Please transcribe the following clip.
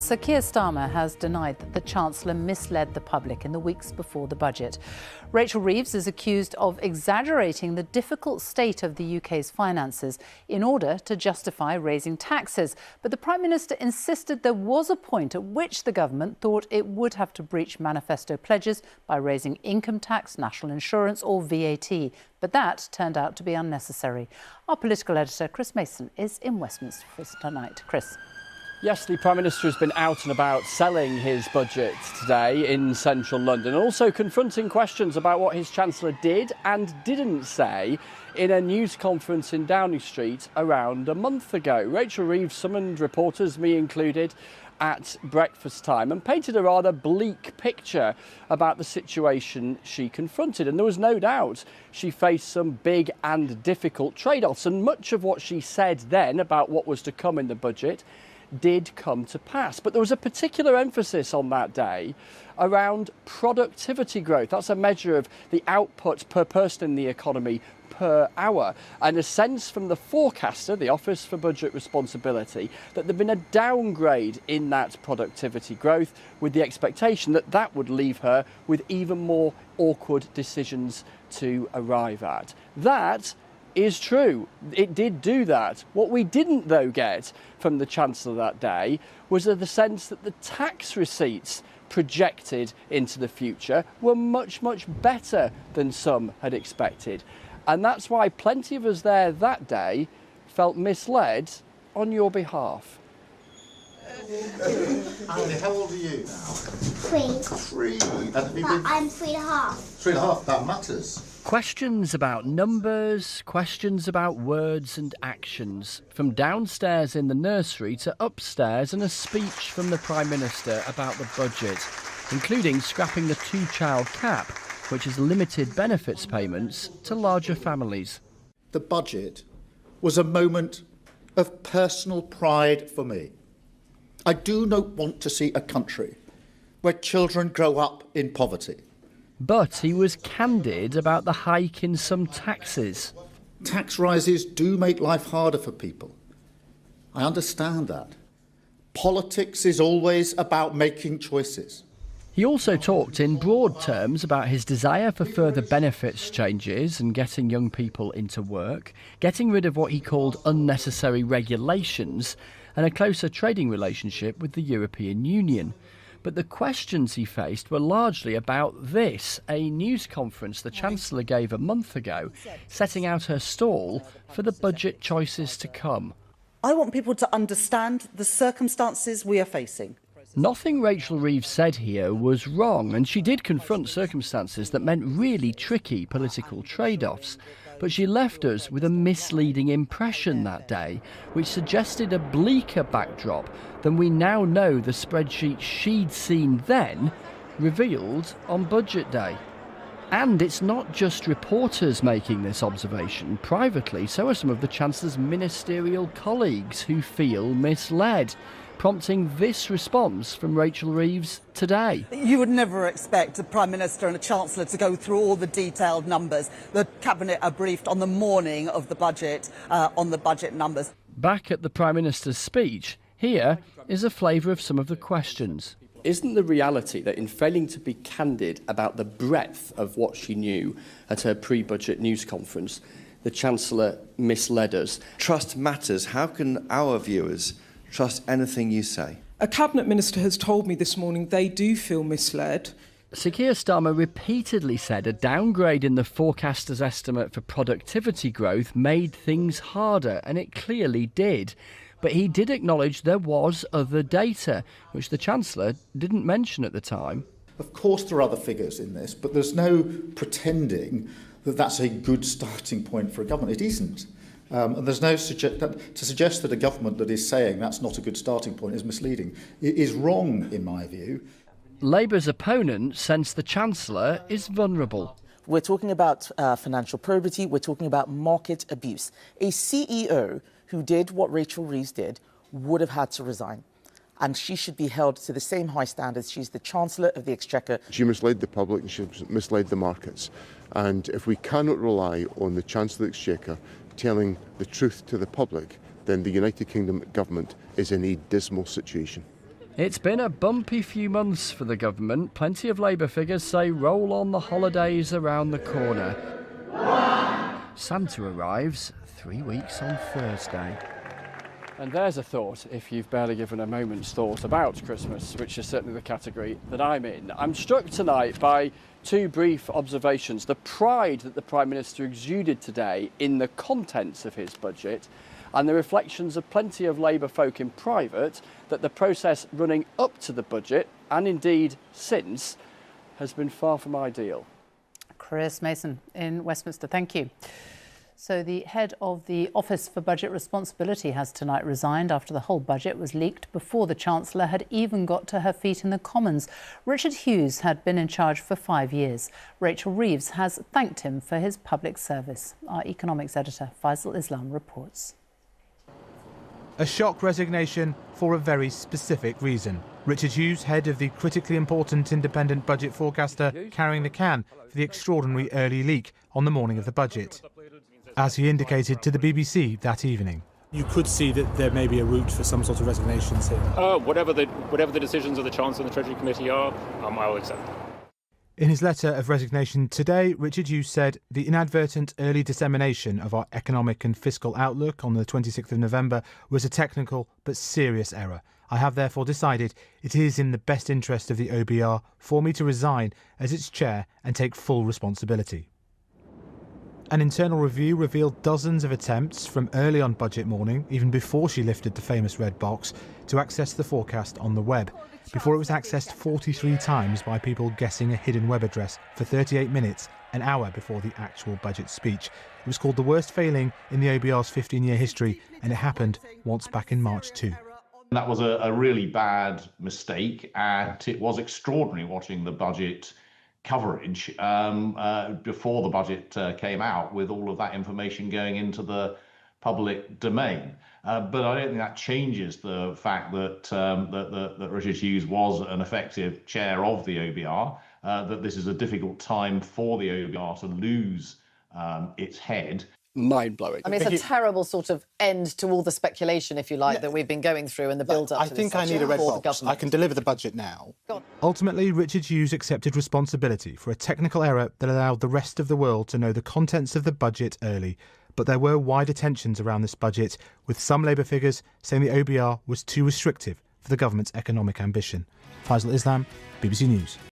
Sir Keir Starmer has denied that the Chancellor misled the public in the weeks before the budget. Rachel Reeves is accused of exaggerating the difficult state of the UK's finances in order to justify raising taxes. But the Prime Minister insisted there was a point at which the government thought it would have to breach manifesto pledges by raising income tax, national insurance or VAT. But that turned out to be unnecessary. Our political editor, Chris Mason, is in Westminster for us tonight. Chris. Yes, the Prime Minister has been out and about selling his budget today in central London, also confronting questions about what his Chancellor did and didn't say in a news conference in Downing Street around a month ago. Rachel Reeves summoned reporters, me included, at breakfast time and painted a rather bleak picture about the situation she confronted. And there was no doubt she faced some big and difficult trade-offs, and much of what she said then about what was to come in the budget did come to pass. But there was a particular emphasis on that day around productivity growth. That's a measure of the output per person in the economy per hour, and a sense from the forecaster, the Office for Budget Responsibility, that there'd been a downgrade in that productivity growth, with the expectation that that would leave her with even more awkward decisions to arrive at. That is true. It did do that. What we didn't, though, get from the Chancellor that day was the sense that the tax receipts projected into the future were much, much better than some had expected. And that's why plenty of us there that day felt misled on your behalf. Andy, how old are you now? 3. 3. I'm 3.5. 3.5, that matters. Questions about numbers, questions about words and actions, from downstairs in the nursery to upstairs, and a speech from the Prime Minister about the budget, including scrapping the 2-child cap, which has limited benefits payments to larger families. The budget was a moment of personal pride for me. I do not want to see a country where children grow up in poverty. But he was candid about the hike in some taxes. Tax rises do make life harder for people. I understand that. Politics is always about making choices. He also talked in broad terms about his desire for further benefits changes and getting young people into work, getting rid of what he called unnecessary regulations, and a closer trading relationship with the European Union. But the questions he faced were largely about this, a news conference the Chancellor gave a month ago, setting out her stall for the budget choices to come. I want people to understand the circumstances we are facing. Nothing Rachel Reeves said here was wrong, and she did confront circumstances that meant really tricky political trade-offs. But she left us with a misleading impression that day, which suggested a bleaker backdrop than we now know the spreadsheet she'd seen then revealed on Budget Day. And it's not just reporters making this observation. Privately, so are some of the Chancellor's ministerial colleagues who feel misled, prompting this response from Rachel Reeves today. You would never expect a Prime Minister and a Chancellor to go through all the detailed numbers. The Cabinet are briefed on the morning of the budget on the budget numbers. Back at the Prime Minister's speech, here is a flavour of some of the questions. Isn't the reality that in failing to be candid about the breadth of what she knew at her pre-budget news conference, the Chancellor misled us? Trust matters. How can our viewers trust anything you say? A Cabinet Minister has told me this morning they do feel misled. Sir Keir Starmer repeatedly said a downgrade in the forecaster's estimate for productivity growth made things harder, and it clearly did. But he did acknowledge there was other data, which the Chancellor didn't mention at the time. Of course there are other figures in this, but there's no pretending that that's a good starting point for a government. It isn't. And there's no to suggest that a government that is saying that's not a good starting point is misleading. It is wrong, in my view. Labour's opponents sense the Chancellor is vulnerable. We're talking about financial probity. We're talking about market abuse. A CEO who did what Rachel Reeves did would have had to resign. And she should be held to the same high standards. She's the Chancellor of the Exchequer. She misled the public and she misled the markets. And if we cannot rely on the Chancellor of the Exchequer telling the truth to the public, then the United Kingdom government is in a dismal situation. It's been a bumpy few months for the government. Plenty of Labour figures say roll on, the holidays around the corner. Santa arrives 3 weeks on Thursday. And there's a thought, if you've barely given a moment's thought about Christmas, which is certainly the category that I'm in. I'm struck tonight by two brief observations. The pride that the Prime Minister exuded today in the contents of his budget, and the reflections of plenty of Labour folk in private that the process running up to the budget, and indeed since, has been far from ideal. Chris Mason in Westminster, thank you. So the head of the Office for Budget Responsibility has tonight resigned after the whole budget was leaked before the Chancellor had even got to her feet in the Commons. Richard Hughes had been in charge for 5 years. Rachel Reeves has thanked him for his public service. Our economics editor, Faisal Islam, reports. A shock resignation for a very specific reason. Richard Hughes, head of the critically important independent budget forecaster, carrying the can for the extraordinary early leak on the morning of the budget, as he indicated to the BBC that evening. You could see that there may be a route for some sort of resignations here. Whatever the decisions of the Chancellor and the Treasury Committee are, I will accept them. In his letter of resignation today, Richard Hughes said the inadvertent early dissemination of our economic and fiscal outlook on the 26th of November was a technical but serious error. I have therefore decided it is in the best interest of the OBR for me to resign as its chair and take full responsibility. An internal review revealed dozens of attempts from early on budget morning, even before she lifted the famous red box, to access the forecast on the web, before it was accessed 43 times by people guessing a hidden web address for 38 minutes, an hour before the actual budget speech. It was called the worst failing in the OBR's 15-year history, and it happened once back in March too. That was a really bad mistake, and it was extraordinary watching the budget coverage before the budget came out, with all of that information going into the public domain. But I don't think that changes the fact that that Richard Hughes was an effective chair of the OBR, that this is a difficult time for the OBR to lose its head. Mind-blowing. I mean, it's a terrible sort of end to all the speculation, if you like, that we've been going through in the build-up. I think I need a red box. I can deliver the budget now. Ultimately, Richard Hughes accepted responsibility for a technical error that allowed the rest of the world to know the contents of the budget early. But there were wider tensions around this budget, with some Labour figures saying the OBR was too restrictive for the government's economic ambition. Faisal Islam, BBC News.